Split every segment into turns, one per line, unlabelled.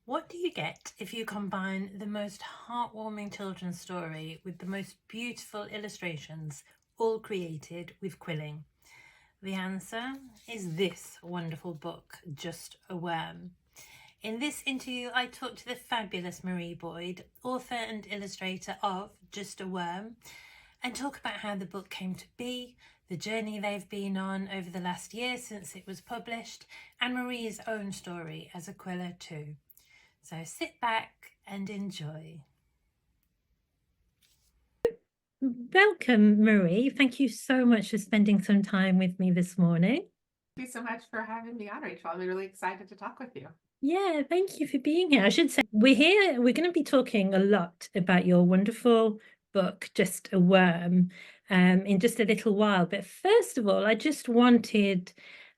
What do you get if you combine the most heartwarming children's story with the most beautiful illustrations, all created with quilling? The answer is this wonderful book, Just a Worm. In this interview, I talked to the fabulous Marie Boyd, author and illustrator of Just a Worm, and talk about how the book came to be, the journey they've been on over the last year since it was published, and Marie's own story as a quiller too. So sit back and enjoy. Welcome, Marie. Thank you so much for spending some time with me this morning.
Thank you so much for having me on, Rachel. I'm really excited to talk with you.
Yeah, thank you for being here. I should say we're going to be talking a lot about your wonderful book, Just a Worm, in just a little while. But first of all, I just wanted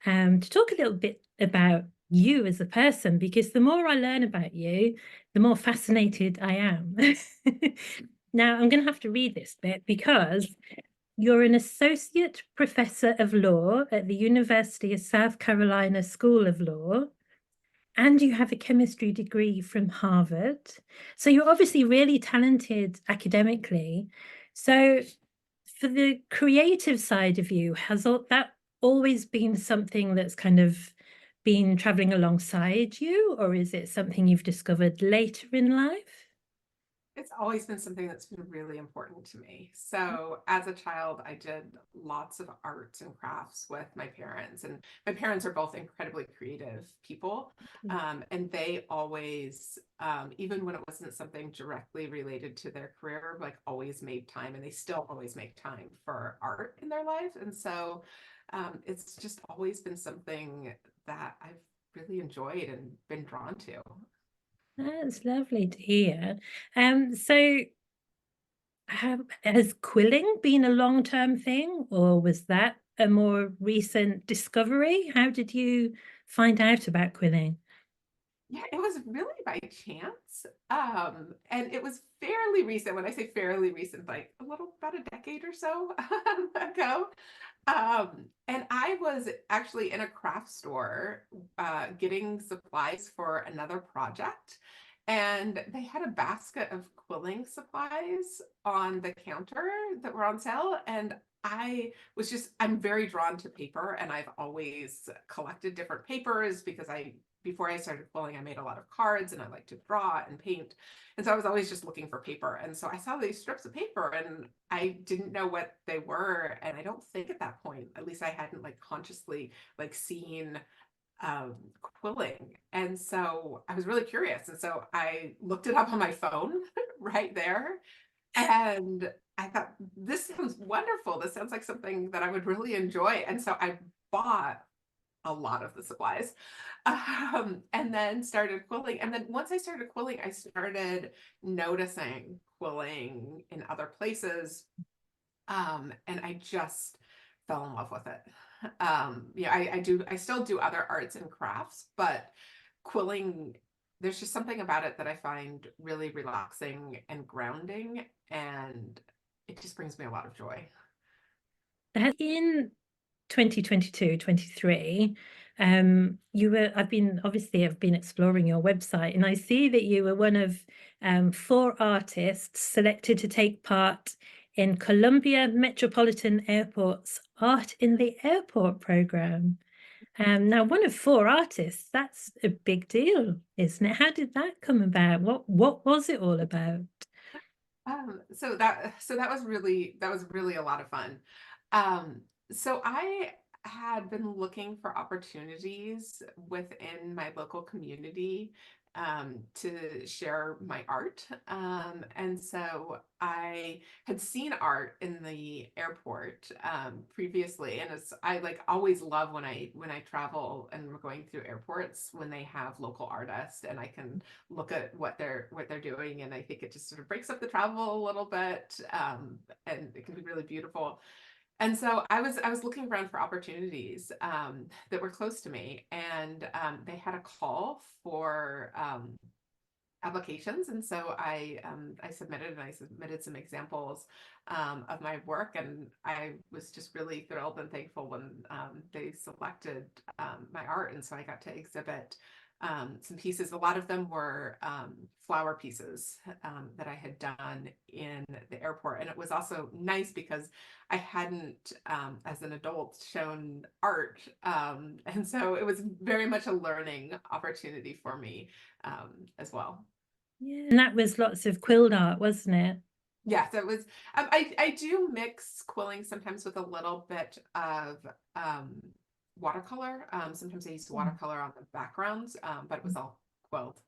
to talk a little bit about you as a person, because the more I learn about you, the more fascinated I am. Now, I'm going to have to read this bit because you're an associate professor of law at the University of South Carolina School of Law, and you have a chemistry degree from Harvard. So you're obviously really talented academically. So for the creative side of you, has that always been something that's kind of been traveling alongside you, or is it something you've discovered later in life?
It's always been something that's been really important to me. So, as a child, I did lots of arts and crafts with my parents, and my parents are both incredibly creative people. And they always, even when it wasn't something directly related to their career, like always made time, and they still always make time for art in their life. And so, it's just always been something that I've really enjoyed and been drawn to.
That's lovely to hear. So has quilling been a long-term thing, or was that a more recent discovery? How did you find out about quilling?
Yeah, it was really by chance. And it was fairly recent. When I say fairly recent, like a little about a decade or so ago. And I was actually in a craft store getting supplies for another project. And they had a basket of quilling supplies on the counter that were on sale. And I'm very drawn to paper, and I've always collected different papers because before I started quilling, I made a lot of cards and I like to draw and paint. And so I was always just looking for paper. And so I saw these strips of paper and I didn't know what they were. And I don't think at that point, at least I hadn't like consciously like seen quilling. And so I was really curious. And so I looked it up on my phone right there. And I thought, this sounds wonderful. This sounds like something that I would really enjoy. And so I bought a lot of the supplies and then started quilling. And then once I started quilling, I started noticing quilling in other places. And I just fell in love with it. Yeah, I still do other arts and crafts, but quilling, there's just something about it that I find really relaxing and grounding, and it just brings me a lot of joy.
In 2022, 23, I've been exploring your website, and I see that you were one of four artists selected to take part in Columbia Metropolitan Airport's Art in the Airport program. Now, one of four artists, that's a big deal, isn't it? How did that come about? What was it all about?
So that was really a lot of fun. So I had been looking for opportunities within my local community to share my art. And so I had seen art in the airport previously, and I like always love when I travel and we're going through airports when they have local artists and I can look at what they're doing, and I think it just sort of breaks up the travel a little bit, and it can be really beautiful. And so I was looking around for opportunities that were close to me, and they had a call for applications, and so I submitted some examples of my work, and I was just really thrilled and thankful when they selected my art, and so I got to exhibit some pieces. A lot of them were flower pieces that I had done in the airport. And it was also nice because I hadn't, as an adult, shown art. And so it was very much a learning opportunity for me as well.
Yeah. And that was lots of quilled art, wasn't it?
Yes, it was. I do mix quilling sometimes with a little bit of watercolor. Sometimes I use watercolor on the backgrounds, but it was all quilled.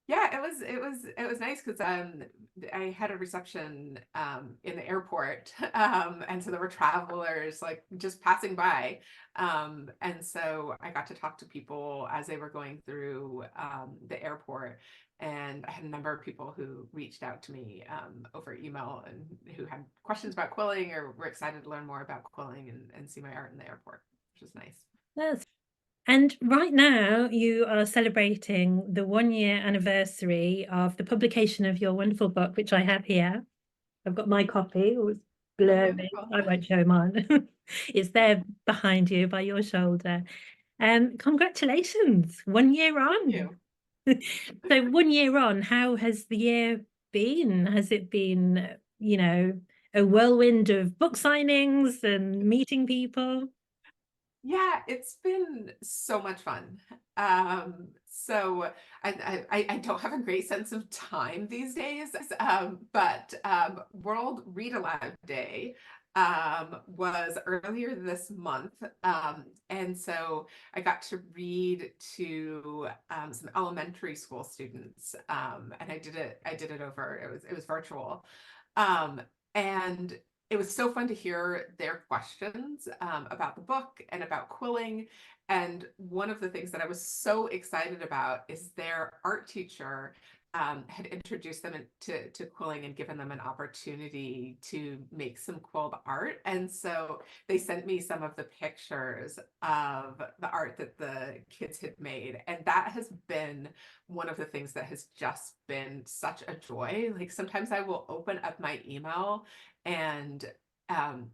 Yeah, it was nice because I had a reception in the airport, and so there were travelers like just passing by, and so I got to talk to people as they were going through the airport, and I had a number of people who reached out to me over email and who had questions about quilling or were excited to learn more about quilling and see my art in the airport, which was nice.
That's And right now, you are celebrating the 1 year anniversary of the publication of your wonderful book, which I have here. I've got my copy. It was
Oh,
blurry.
wonderful.
I won't show mine. It's there behind you by your shoulder. Congratulations, 1 year
Thank
on.
you.
So 1 year on, how has the year been? Has it been, a whirlwind of book signings and meeting people?
Yeah, it's been so much fun. So I don't have a great sense of time these days, but World Read Aloud Day was earlier this month, and so I got to read to some elementary school students, and I did it over. It was virtual, um, and it was so fun to hear their questions about the book and about quilling. And one of the things that I was so excited about is their art teacher had introduced them to quilling and given them an opportunity to make some quilled art. And so they sent me some of the pictures of the art that the kids had made. And that has been one of the things that has just been such a joy. Like sometimes I will open up my email and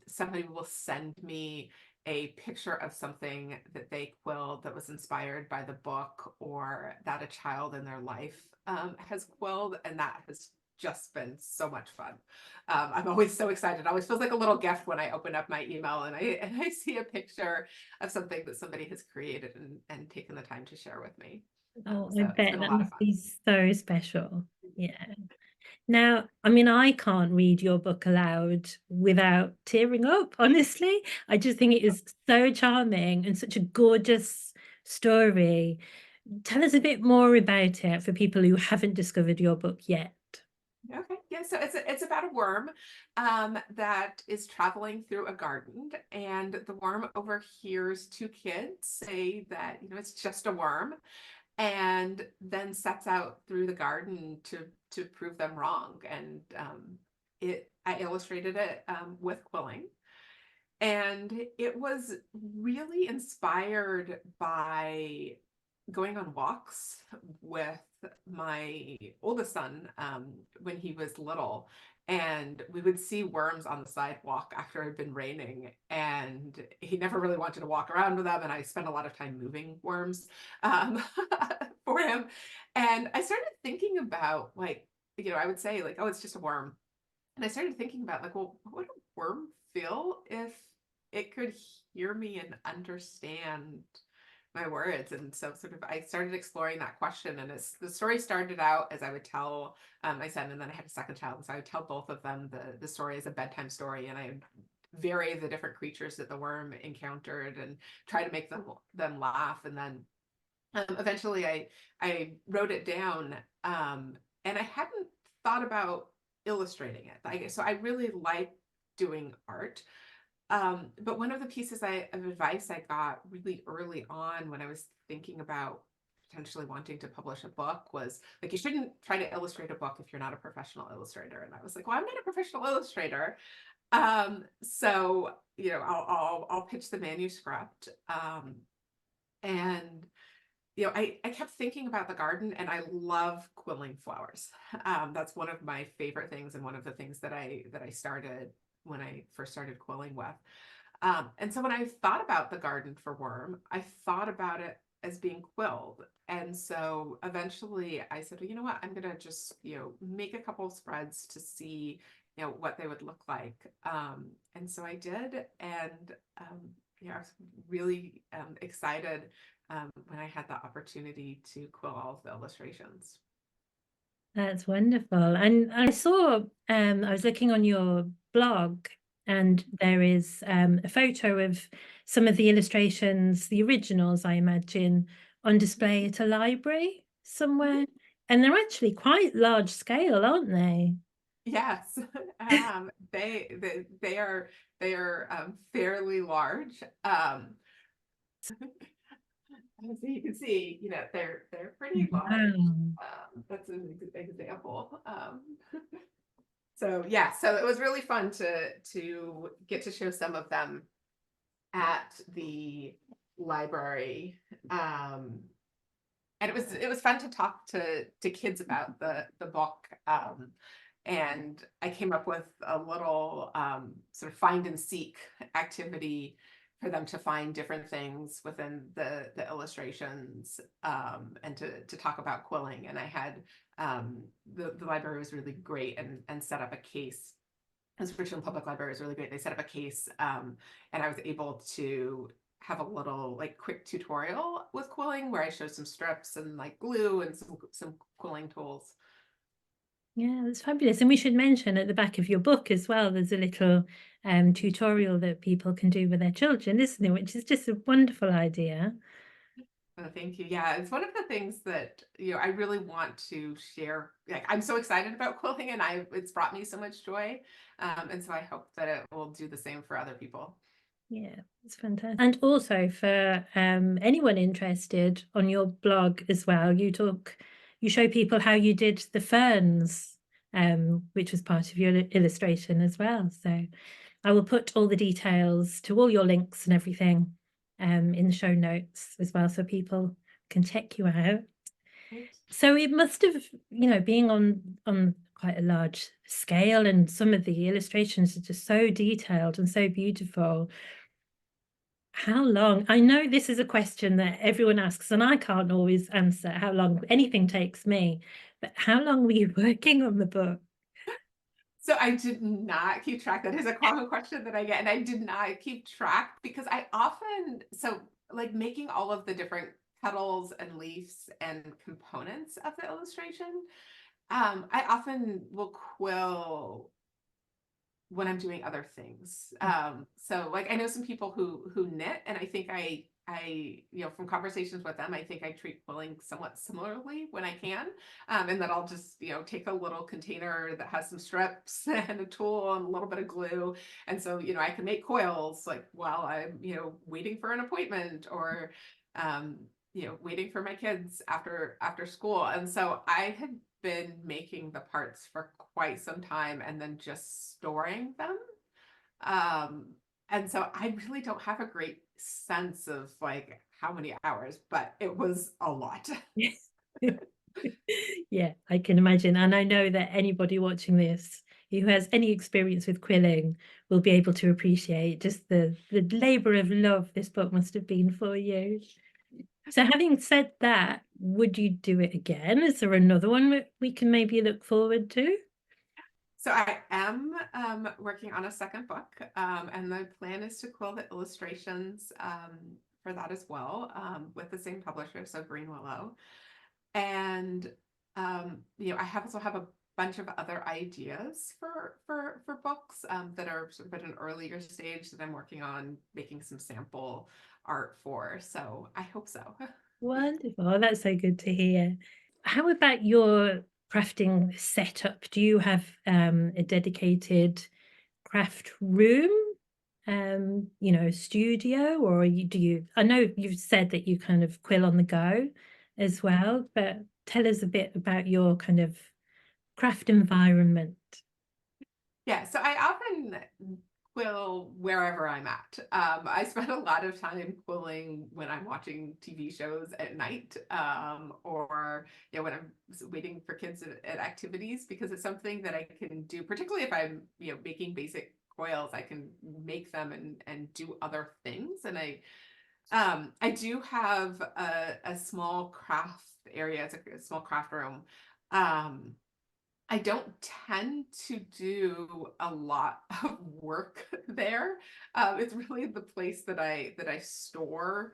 somebody will send me a picture of something that they quilled that was inspired by the book or that a child in their life has quilled, and that has just been so much fun. I'm always so excited. It always feels like a little gift when I open up my email and I see a picture of something that somebody has created and taken the time to share with me.
Oh, I
So it's
bet
been a
that
lot of
must
fun.
be so special. Yeah. Now, I mean, I can't read your book aloud without tearing up, honestly. I just think it is so charming and such a gorgeous story. Tell us a bit more about it for people who haven't discovered your book yet.
Okay, yeah, so it's about a worm that is traveling through a garden, and the worm overhears two kids say that, it's just a worm, and then sets out through the garden to prove them wrong. And I illustrated it with quilling, and it was really inspired by going on walks with my oldest son when he was little. And we would see worms on the sidewalk after it had been raining. And he never really wanted to walk around with them. And I spent a lot of time moving worms um, for him. And I started thinking about, like, I would say, like, oh, it's just a worm. And I started thinking about, like, well, what would a worm feel if it could hear me and understand my words? And so sort of I started exploring that question. And the story started out as I would tell my son, and then I had a second child. And so I would tell both of them the story as a bedtime story. And I would vary the different creatures that the worm encountered and try to make them laugh. And then eventually I wrote it down, and I hadn't thought about illustrating it. So I really like doing art. But one of the pieces of advice I got really early on when I was thinking about potentially wanting to publish a book was like, you shouldn't try to illustrate a book if you're not a professional illustrator. And I was like, well, I'm not a professional illustrator. So, I'll pitch the manuscript. And I kept thinking about the garden, and I love quilling flowers. That's one of my favorite things, and one of the things that I started when I first started quilling with. And so when I thought about the garden for worm, I thought about it as being quilled. And so eventually I said, well, you know what, I'm gonna just, make a couple of spreads to see, what they would look like. And so I did, and I was really excited when I had the opportunity to quill all of the illustrations.
That's wonderful. And I saw, I was looking on your blog, and there is a photo of some of the illustrations, the originals, I imagine, on display at a library somewhere. And they're actually quite large scale, aren't they?
Yes, they are fairly large. As you can see, they're pretty large.
Wow.
That's an example. So yeah, so it was really fun to get to show some of them at the library. And it was fun to talk to kids about the book. And I came up with a little sort of find and seek activity for them to find different things within the illustrations, and to talk about quilling. And I had the library was really great, and set up a case. This Richmond Public Library is really great. They set up a case, and I was able to have a little like quick tutorial with quilling where I showed some strips and like glue and some quilling tools.
Yeah, that's fabulous. And we should mention at the back of your book as well, there's a little tutorial that people can do with their children, isn't it? Which is just a wonderful idea.
Oh, thank you. Yeah, it's one of the things that I really want to share. Like, I'm so excited about quilling, and it's brought me so much joy, and so I hope that it will do the same for other people.
Yeah, it's fantastic. And also for anyone interested, on your blog as well, you show people how you did the ferns, which was part of your illustration as well. So I will put all the details to all your links and everything in the show notes as well, so people can check you out.
Right.
So it must have, being on quite a large scale, and some of the illustrations are just so detailed and so beautiful. How long? I know this is a question that everyone asks, and I can't always answer how long anything takes me, but how long were you working on the book?
So I did not keep track. That is a common question that I get, and I did not keep track because I often like making all of the different petals and leaves and components of the illustration. I often will quill when I'm doing other things. So like I know some people who knit, and I think I from conversations with them, I think I treat quilling somewhat similarly when I can. And then I'll just take a little container that has some strips and a tool and a little bit of glue, and so I can make coils like while I'm waiting for an appointment, or waiting for my kids after school. And so I had been making the parts for quite some time and then just storing them. Um, and so I really don't have a great sense of like how many hours, but it was a lot.
Yeah, I can imagine. And I know that anybody watching this who has any experience with quilling will be able to appreciate just the labor of love this book must have been for you. So having said that, would you do it again? Is there another one that we can maybe look forward to?
So I am working on a second book, and the plan is to quill the illustrations for that as well, with the same publisher, so Green Willow. And I also have a bunch of other ideas for books that are sort of at an earlier stage that I'm working on making some sample art for. So I hope so.
Wonderful. Oh, that's so good to hear. How about your crafting setup? Do you have a dedicated craft room, studio, or I know you've said that you kind of quill on the go as well, but tell us a bit about your kind of craft environment.
Yeah, so I often quill wherever I'm at. I spend a lot of time quilling when I'm watching TV shows at night, or when I'm waiting for kids at activities, because it's something that I can do, particularly if I'm making basic coils. I can make them and do other things, and I do have a small craft area. It's a small craft room. Um, I don't tend to do a lot of work there. It's really the place that I store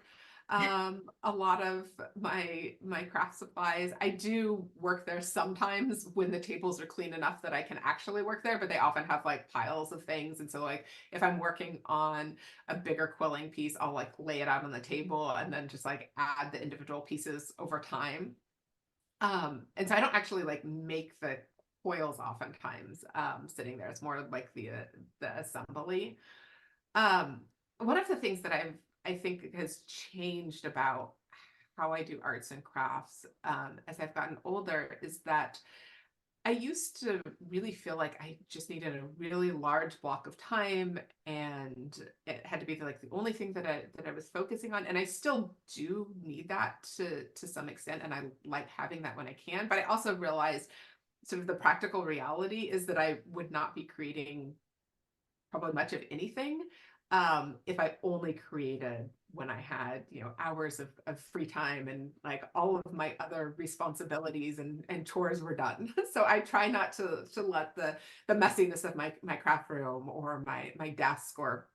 a lot of my craft supplies. I do work there sometimes when the tables are clean enough that I can actually work there, but they often have like piles of things. And so like if I'm working on a bigger quilling piece, I'll like lay it out on the table and then just like add the individual pieces over time. And so I don't actually like make the coils oftentimes sitting there. It's more like the assembly. Um, One of the things that I think has changed about how I do arts and crafts as I've gotten older is that I used to really feel like I just needed a really large block of time, and it had to be like the only thing that I was focusing on. And I still do need that to some extent, and I like having that when I can. But I also realized sort of the practical reality is that I would not be creating probably much of anything if I only created when I had, you know, hours of free time and like all of my other responsibilities and chores were done. So I try not to let the messiness of my craft room or my desk or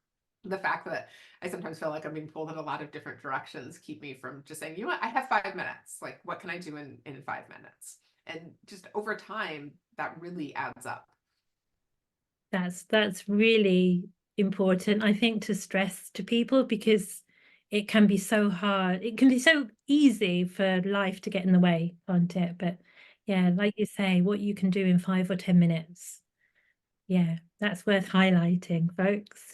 the fact that I sometimes feel like I'm being pulled in a lot of different directions keep me from just saying, you know what, I have 5 minutes. Like, what can I do in 5 minutes? And just over time, that really adds up.
That's really important, I think, to stress to people because it can be so hard. It can be so easy for life to get in the way, can't it? But yeah, like you say, what you can do in 5 or 10 minutes. Yeah, that's worth highlighting, folks.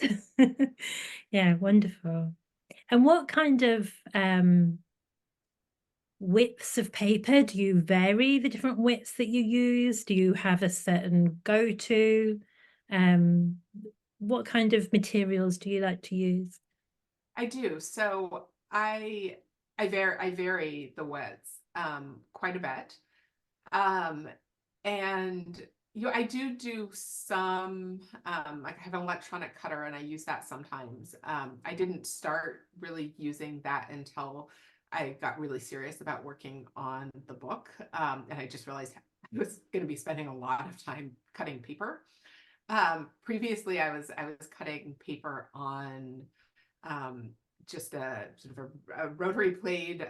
Yeah, wonderful. And what kind of widths of paper do you vary the different widths that you use? Do you have a certain go-to? Um, what kind of materials do you like to use?
I do. So I vary the widths quite a bit. Um and you know, I do some like I have an electronic cutter and I use that sometimes. I didn't start really using that until I got really serious about working on the book. And I just realized I was going to be spending a lot of time cutting paper. Previously I was cutting paper on um, just a sort of a rotary blade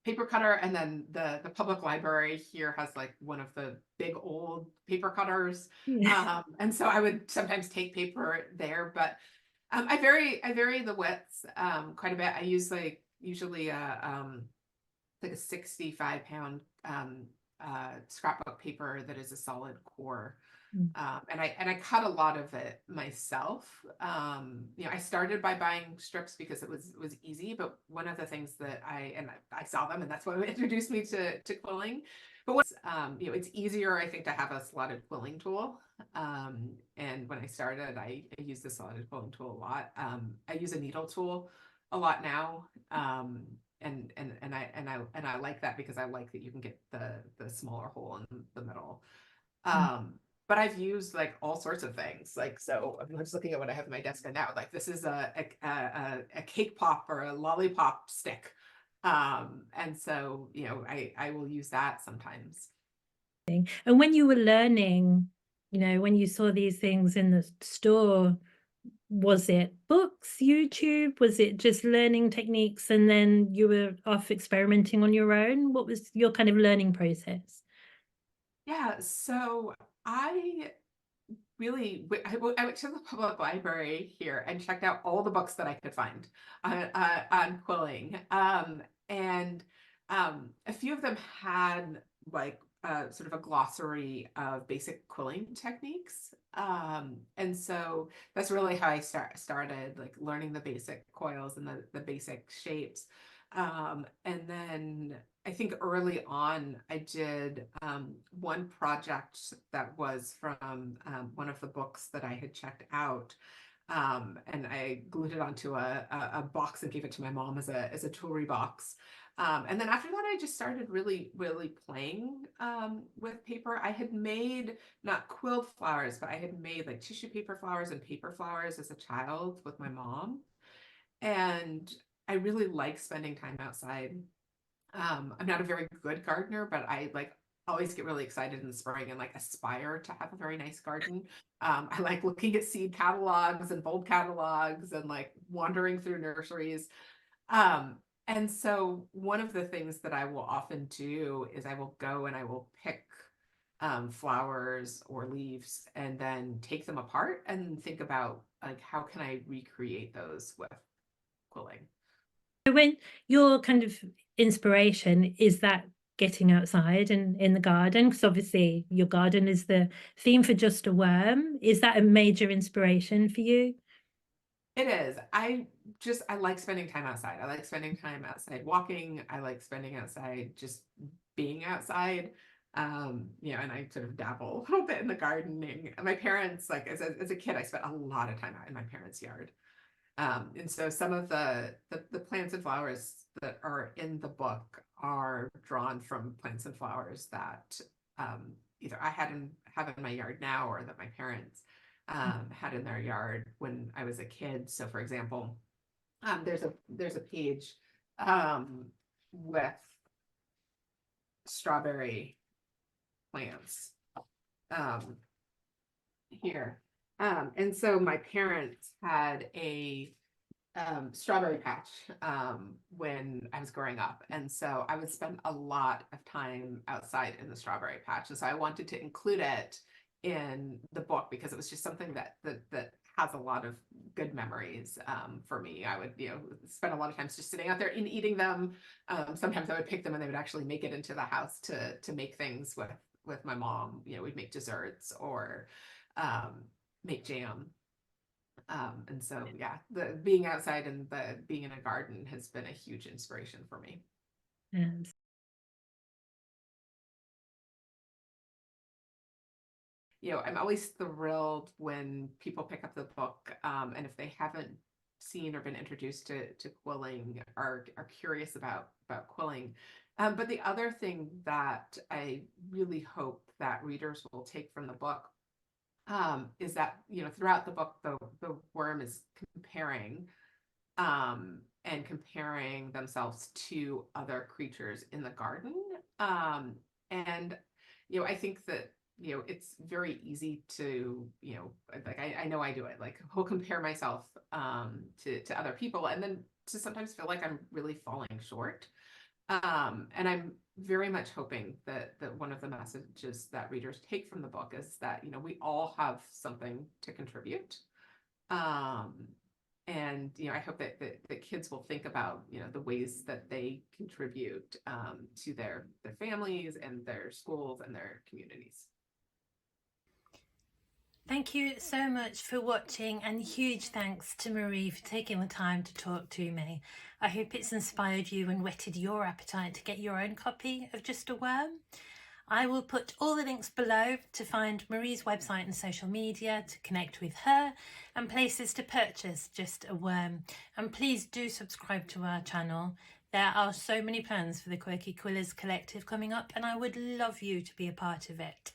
paper cutter, and then the public library here has like one of the big old paper cutters,
Yeah.
and so I would sometimes take paper there, but I vary the widths quite a bit. I use like usually like a 65 pound scrapbook paper that is a solid core.
Mm.
And I cut a lot of it myself. You know, I started by buying strips because it was easy, but one of the things that I saw them, and that's what introduced me to quilling. But what's you know, it's easier, I think, to have a slotted quilling tool. And when I started, I used the slotted quilling tool a lot. I use a needle tool a lot now. And I like that because I like that you can get the smaller hole in the middle.
Mm.
Um, but I've used like all sorts of things. Like, so I'm just looking at what I have at my desk now. Like, this is a cake pop or a lollipop stick. And so, you know, I will use that sometimes.
And when you were learning, when you saw these things in the store, was it books, YouTube? Was it just learning techniques and then you were off experimenting on your own? What was your kind of learning process?
Yeah, so I I went to the public library here and checked out all the books that I could find on quilling. And a few of them had like sort of a glossary of basic quilling techniques. And so that's really how I started like learning the basic coils and the basic shapes. And then I think early on, I did one project that was from one of the books that I had checked out. And I glued it onto a box and gave it to my mom as a jewelry box. And then after that, I just started really playing with paper. I had made not quilled flowers, but I had made like tissue paper flowers and paper flowers as a child with my mom. And I really like spending time outside. I'm not a very good gardener, but I like always get really excited in the spring and like aspire to have a very nice garden. I like looking at seed catalogs and bulb catalogs and like wandering through nurseries. Um, and so one of the things that I will often do is I will go and I will pick flowers or leaves and then take them apart and think about like how can I recreate those with quilling.
So when your kind of inspiration is that getting outside and in the garden, because obviously your garden is the theme for Just a Worm. Is that a major inspiration for you?
It is. I like spending time outside. I like spending time outside walking. I like spending outside just being outside. And I sort of dabble a little bit in the gardening. My parents, like as a kid, I spent a lot of time out in my parents' yard. And so some of the plants and flowers that are in the book are drawn from plants and flowers that either have in my yard now or that my parents had in their yard when I was a kid. So, for example, there's a page with strawberry plants um, here. And so my parents had a strawberry patch when I was growing up. And so I would spend a lot of time outside in the strawberry patch. And so I wanted to include it in the book because it was just something that has a lot of good memories for me. I would, spend a lot of times just sitting out there and eating them. Sometimes I would pick them and they would actually make it into the house to make things with my mom. We'd make desserts or make jam. And so, yeah, the being outside and the being in a garden has been a huge inspiration for me.
Yes.
I'm always thrilled when people pick up the book, and if they haven't seen or been introduced to quilling, are curious about quilling. But the other thing that I really hope that readers will take from the book is that throughout the book the worm is comparing themselves to other creatures in the garden. And I think that it's very easy to like I know I do it, like I'll compare myself to other people and then to sometimes feel like I'm really falling short. And I'm very much hoping that one of the messages that readers take from the book is that we all have something to contribute. Um, and I hope that kids will think about the ways that they contribute to their families and their schools and their communities.
Thank you so much for watching, and huge thanks to Marie for taking the time to talk to me. I hope it's inspired you and whetted your appetite to get your own copy of Just a Worm. I will put all the links below to find Marie's website and social media, to connect with her, and places to purchase Just a Worm. And please do subscribe to our channel. There are so many plans for the Quirky Quillers Collective coming up, and I would love you to be a part of it.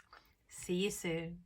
See you soon.